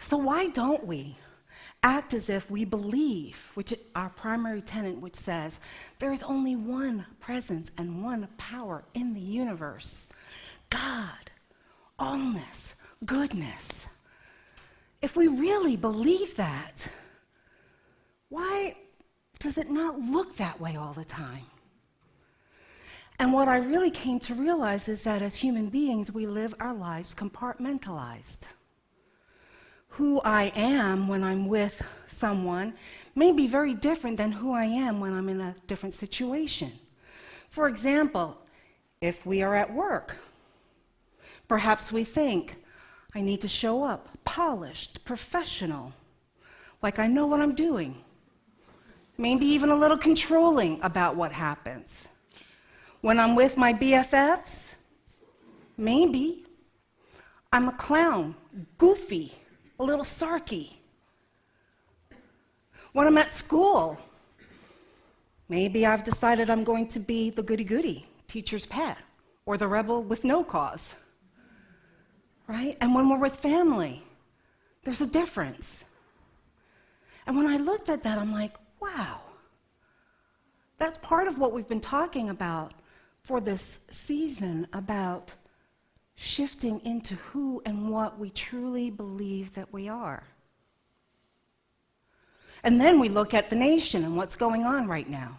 So why don't we act as if we believe, which is our primary tenet, which says there is only one presence and one power in the universe, God, allness, goodness. If we really believe that, why does it not look that way all the time? And what I really came to realize is that as human beings, we live our lives compartmentalized. Who I am when I'm with someone may be very different than who I am when I'm in a different situation. For example, if we are at work, perhaps we think, I need to show up polished, professional, like I know what I'm doing. Maybe even a little controlling about what happens. When I'm with my BFFs, maybe I'm a clown, goofy, a little sarky. When I'm at school, maybe I've decided I'm going to be the goody-goody, teacher's pet, or the rebel with no cause, right? And when we're with family, there's a difference. And when I looked at that, I'm like, wow, that's part of what we've been talking about for this season, about shifting into who and what we truly believe that we are. And then we look at the nation and what's going on right now,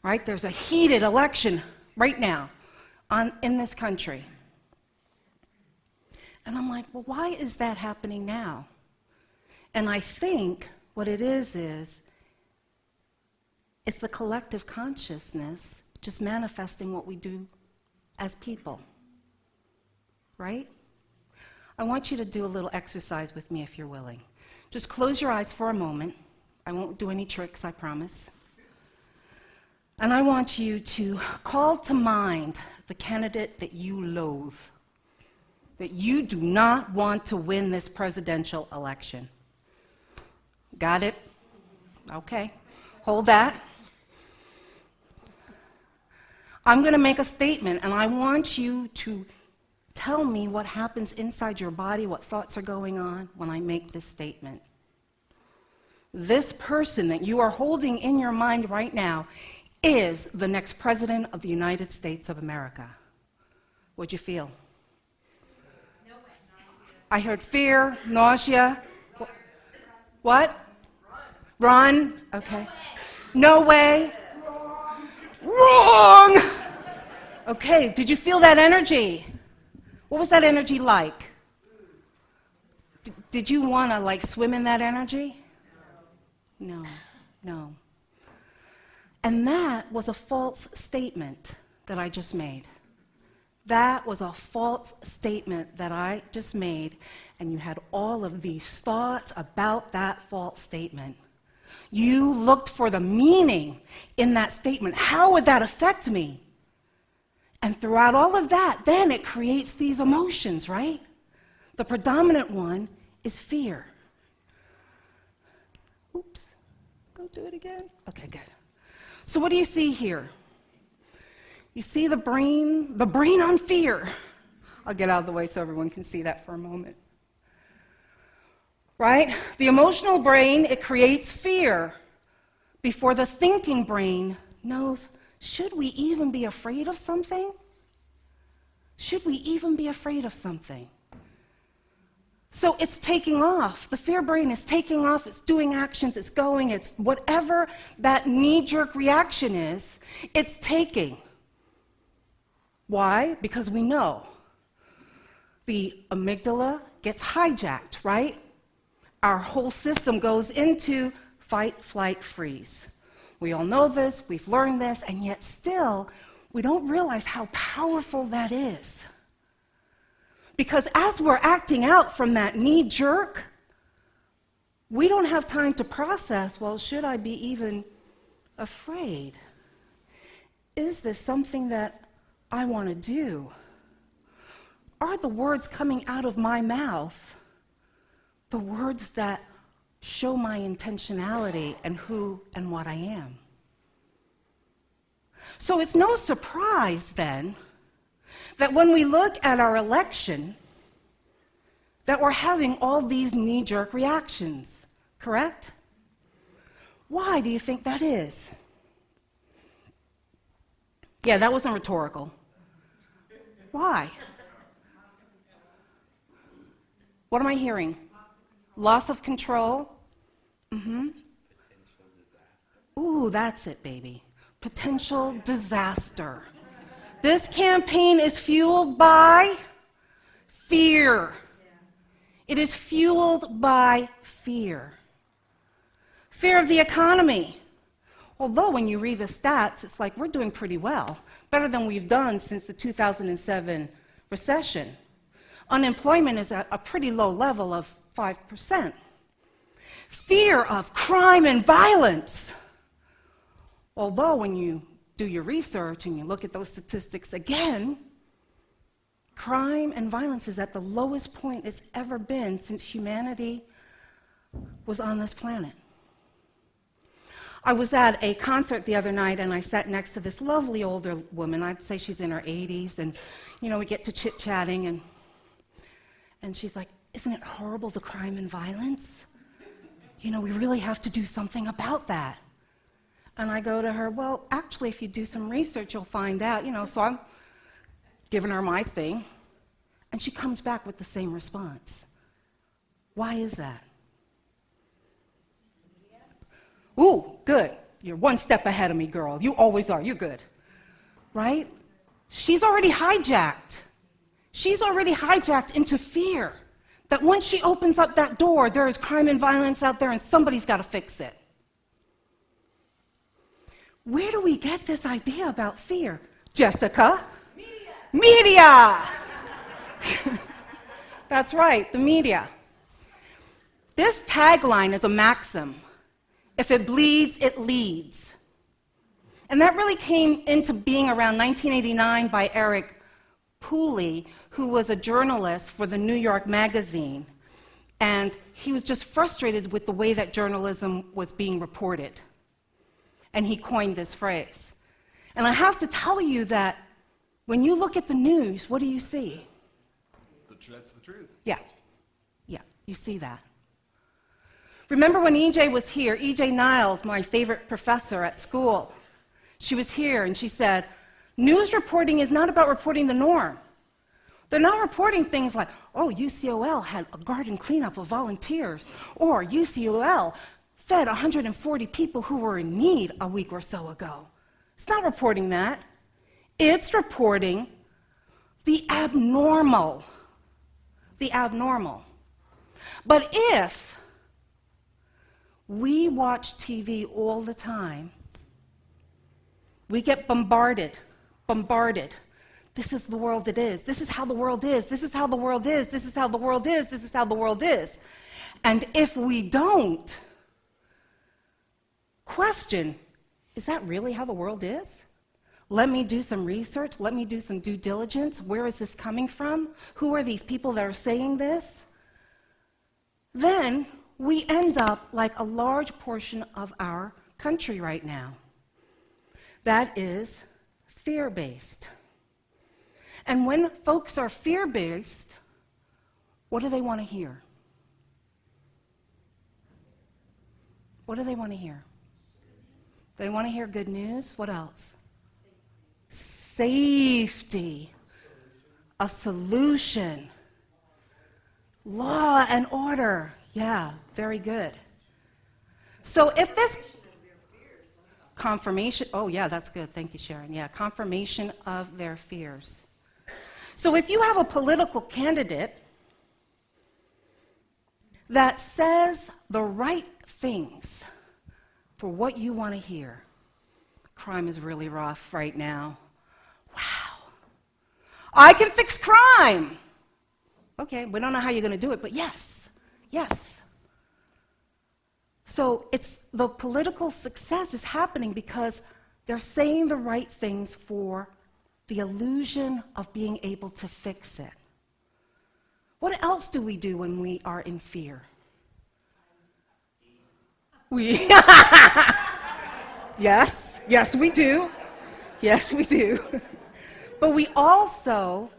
right? There's a heated election right now in this country. And I'm like, well, why is that happening now? And I think what it is it's the collective consciousness just manifesting what we do as people. Right? I want you to do a little exercise with me if you're willing. Just close your eyes for a moment. I won't do any tricks, I promise. And I want you to call to mind the candidate that you loathe, that you do not want to win this presidential election. Got it? Okay. Hold that. I'm going to make a statement, and I want you to tell me what happens inside your body, what thoughts are going on when I make this statement. This person that you are holding in your mind right now is the next president of the United States of America. What'd you feel? No way. I heard fear, nausea. What? Run. Okay. No way. Wrong. Okay, did you feel that energy? What was that energy like? Did you want to swim in that energy? No. And that was a false statement that I just made. That was a false statement that I just made, and you had all of these thoughts about that false statement. You looked for the meaning in that statement. How would that affect me? And throughout all of that, then it creates these emotions, right? The predominant one is fear. Oops. Go do it again. Okay, good. So what do you see here? You see the brain on fear. I'll get out of the way so everyone can see that for a moment. Right? The emotional brain, it creates fear before the thinking brain knows, should we even be afraid of something? Should we even be afraid of something? So it's taking off. The fear brain is taking off. It's doing actions. It's going. It's whatever that knee-jerk reaction is, it's taking. Why? Because we know the amygdala gets hijacked, right? Our whole system goes into fight, flight, freeze. We all know this, we've learned this, and yet still, we don't realize how powerful that is. Because as we're acting out from that knee-jerk, we don't have time to process, well, should I be even afraid? Is this something that I want to do? Are the words coming out of my mouth the words that show my intentionality and who and what I am? So it's no surprise then that when we look at our election, that we're having all these knee-jerk reactions, correct? Why do you think that is? Yeah, that wasn't rhetorical. Why? What am I hearing? Loss of control? Ooh, that's it, baby. Potential disaster. This campaign is fueled by fear. It is fueled by fear. Fear of the economy. Although when you read the stats, it's like we're doing pretty well, better than we've done since the 2007 recession. Unemployment is at a pretty low level of 5%. Fear of crime and violence. Although when you do your research and you look at those statistics again, crime and violence is at the lowest point it's ever been since humanity was on this planet. I was at a concert the other night and I sat next to this lovely older woman. I'd say she's in her 80s, and we get to chit-chatting and she's like, "Isn't it horrible, the crime and violence? We really have to do something about that." And I go to her, "Well, actually, if you do some research, you'll find out." So I'm giving her my thing, and she comes back with the same response. Why is that? Ooh, good. You're one step ahead of me, girl. You always are. You're good. Right? She's already hijacked. She's already hijacked into fear that once she opens up that door, there is crime and violence out there and somebody's got to fix it. Where do we get this idea about fear? Jessica? Media! That's right, the media. This tagline is a maxim. If it bleeds, it leads. And that really came into being around 1989 by Eric Pooley, who was a journalist for the New York Magazine. And he was just frustrated with the way that journalism was being reported. And he coined this phrase. And I have to tell you that when you look at the news, what do you see? That's the truth. Yeah, you see that. Remember when EJ was here, EJ Niles, my favorite professor at school, she was here and she said, news reporting is not about reporting the norm. They're not reporting things like, oh, UCOL had a garden cleanup of volunteers, or UCOL fed 140 people who were in need a week or so ago. It's not reporting that. It's reporting the abnormal. The abnormal. But if we watch TV all the time, we get bombarded. This is the world it is. This is how the world is. This is how the world is. This is how the world is. This is how the world is. And if we don't question, is that really how the world is? Let me do some research. Let me do some due diligence. Where is this coming from? Who are these people that are saying this? Then we end up like a large portion of our country right now. That is fear-based. And when folks are fear-based, what do they want to hear? What do they want to hear? They want to hear good news. What else? Safety. A solution. Law and order. Yeah, very good. So if this confirmation, oh yeah, that's good. Thank you, Sharon. Yeah, confirmation of their fears. So if you have a political candidate that says the right things for what you want to hear, crime is really rough right now. Wow. I can fix crime. Okay, we don't know how you're going to do it, but yes. So it's the political success is happening because they're saying the right things for the illusion of being able to fix it. What else do we do when we are in fear? Yes, we do. Yes, we do. But we also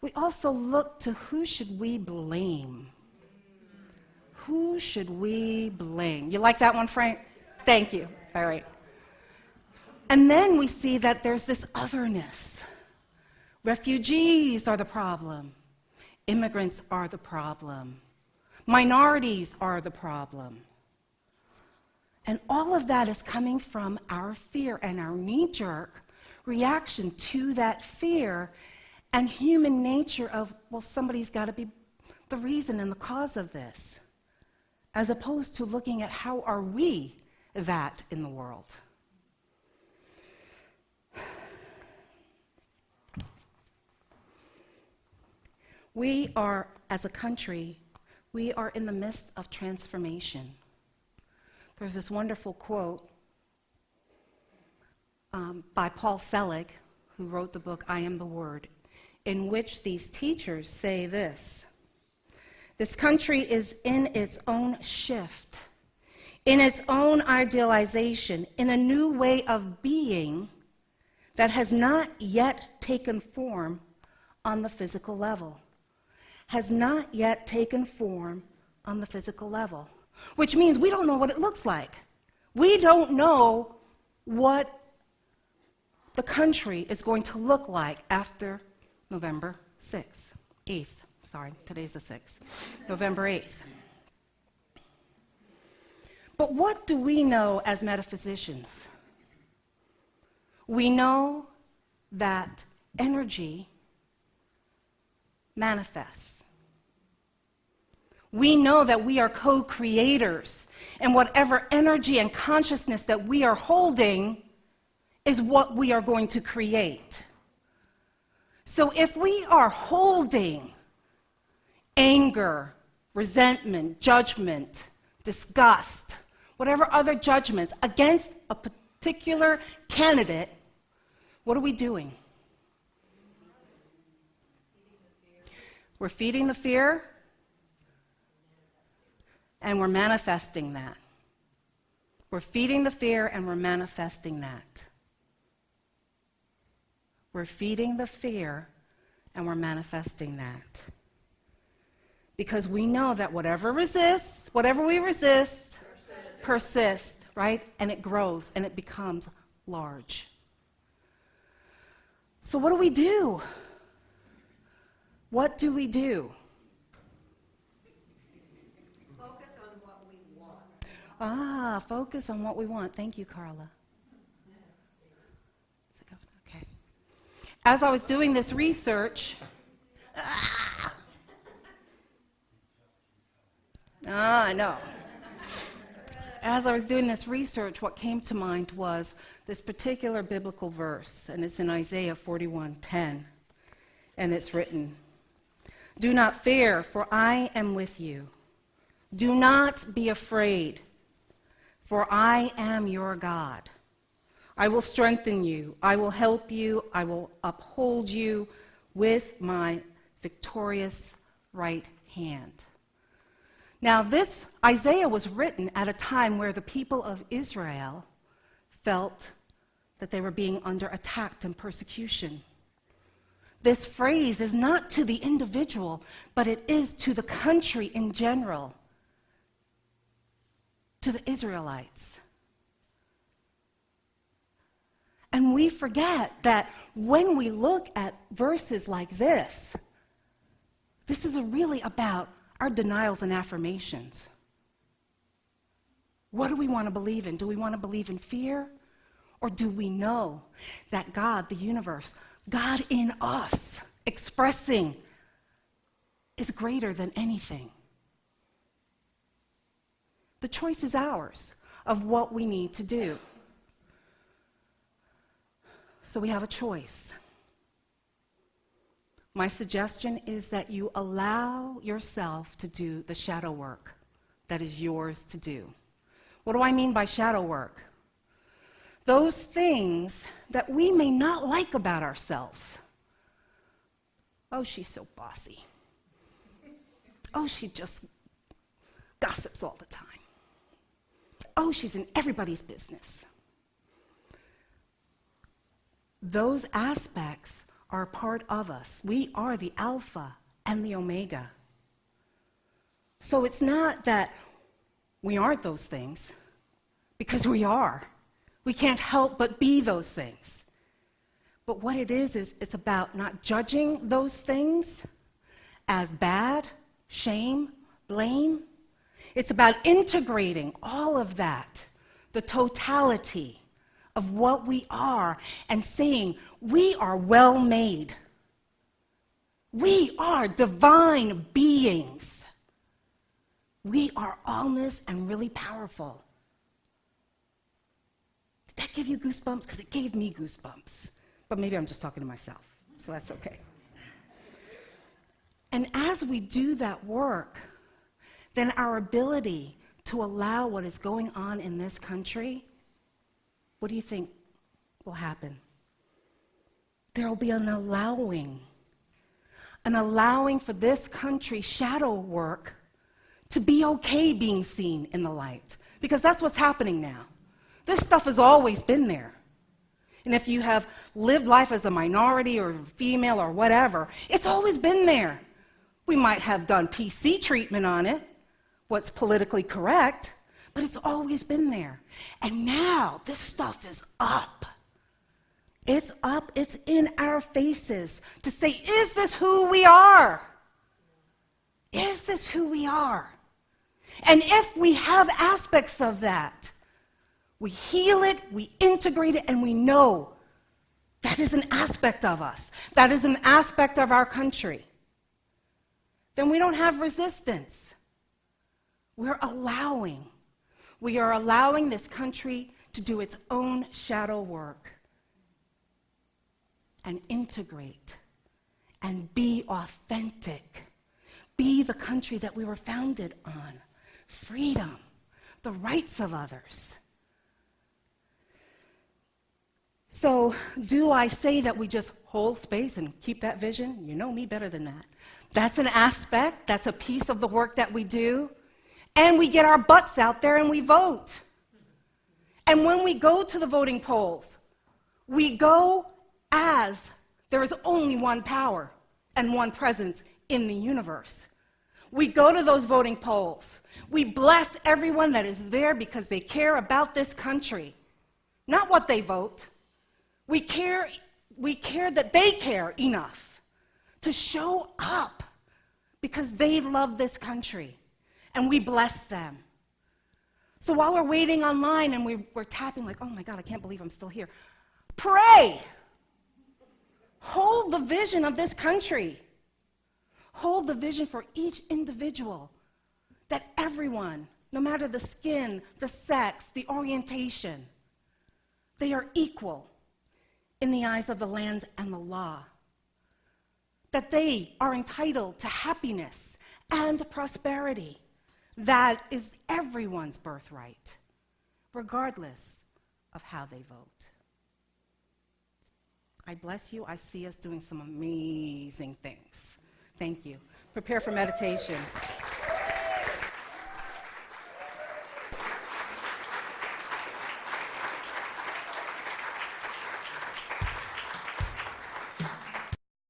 we also look to who should we blame? Who should we blame? You like that one, Frank? Thank you. All right. And then we see that there's this otherness. Refugees are the problem. Immigrants are the problem. Minorities are the problem. And all of that is coming from our fear and our knee-jerk reaction to that fear and human nature of, well, somebody's got to be the reason and the cause of this, as opposed to looking at how are we that in the world. We are, as a country, we are in the midst of transformation. There's this wonderful quote by Paul Selig, who wrote the book, I Am the Word, in which these teachers say this: this country is in its own shift, in its own idealization, in a new way of being that has not yet taken form on the physical level. Has not yet taken form on the physical level, which means we don't know what it looks like. We don't know what the country is going to look like after November 8th. Sorry, today's the 6th. November 8th. But what do we know as metaphysicians? We know that energy manifests. We know that we are co-creators, and whatever energy and consciousness that we are holding is what we are going to create. So if we are holding anger, resentment, judgment, disgust, whatever other judgments against a particular candidate, what are we doing? We're feeding the fear, and we're manifesting that. We're feeding the fear, and we're manifesting that. We're feeding the fear, and we're manifesting that. Because we know that whatever we resist, persists, right? And it grows, and it becomes large. So what do we do? What do we do? Focus on what we want. Focus on what we want. Thank you, Carla. Okay. As I was doing this research, I know. As I was doing this research, what came to mind was this particular biblical verse, and it's in Isaiah 41:10, and it's written, "Do not fear, for I am with you. Do not be afraid, for I am your God. I will strengthen you. I will help you. I will uphold you with my victorious right hand." Now, this Isaiah was written at a time where the people of Israel felt that they were being under attack and persecution. This phrase is not to the individual, but it is to the country in general, to the Israelites. And we forget that when we look at verses like this is really about our denials and affirmations. What do we want to believe in? Do we want to believe in fear? Or do we know that God, the universe, God in us, expressing, is greater than anything? The choice is ours of what we need to do. So we have a choice. My suggestion is that you allow yourself to do the shadow work that is yours to do. What do I mean by shadow work? Those things that we may not like about ourselves. Oh, she's so bossy. Oh, she just gossips all the time. Oh, she's in everybody's business. Those aspects are a part of us. We are the Alpha and the Omega. So it's not that we aren't those things, because we are. We can't help but be those things. But what it is it's about not judging those things as bad, shame, blame. It's about integrating all of that, the totality of what we are, and saying, we are well made. We are divine beings. We are allness and really powerful. Did that give you goosebumps? Because it gave me goosebumps. But maybe I'm just talking to myself, so that's okay. And as we do that work, then our ability to allow what is going on in this country, what do you think will happen? There will be an allowing for this country's shadow work to be okay being seen in the light. Because that's what's happening now. This stuff has always been there. And if you have lived life as a minority or female or whatever, it's always been there. We might have done PC treatment on it, what's politically correct, but it's always been there. And now this stuff is up. It's up, it's in our faces to say, is this who we are? Is this who we are? And if we have aspects of that, we heal it, we integrate it, and we know that is an aspect of us. That is an aspect of our country. Then we don't have resistance. We're allowing. We are allowing this country to do its own shadow work and integrate and be authentic. Be the country that we were founded on. Freedom, the rights of others. So, do I say that we just hold space and keep that vision? You know me better than that. That's an aspect, that's a piece of the work that we do. And we get our butts out there and we vote. And when we go to the voting polls, we go as there is only one power and one presence in the universe. We go to those voting polls. We bless everyone that is there because they care about this country, not what they vote. We care that they care enough to show up because they love this country, and we bless them. So while we're waiting online and we're tapping like, oh my God, I can't believe I'm still here, pray. Hold the vision of this country. Hold the vision for each individual, that everyone, no matter the skin, the sex, the orientation, they are equal in the eyes of the land and the law. That they are entitled to happiness and prosperity. That is everyone's birthright, regardless of how they vote. I bless you. I see us doing some amazing things. Thank you. Prepare for meditation.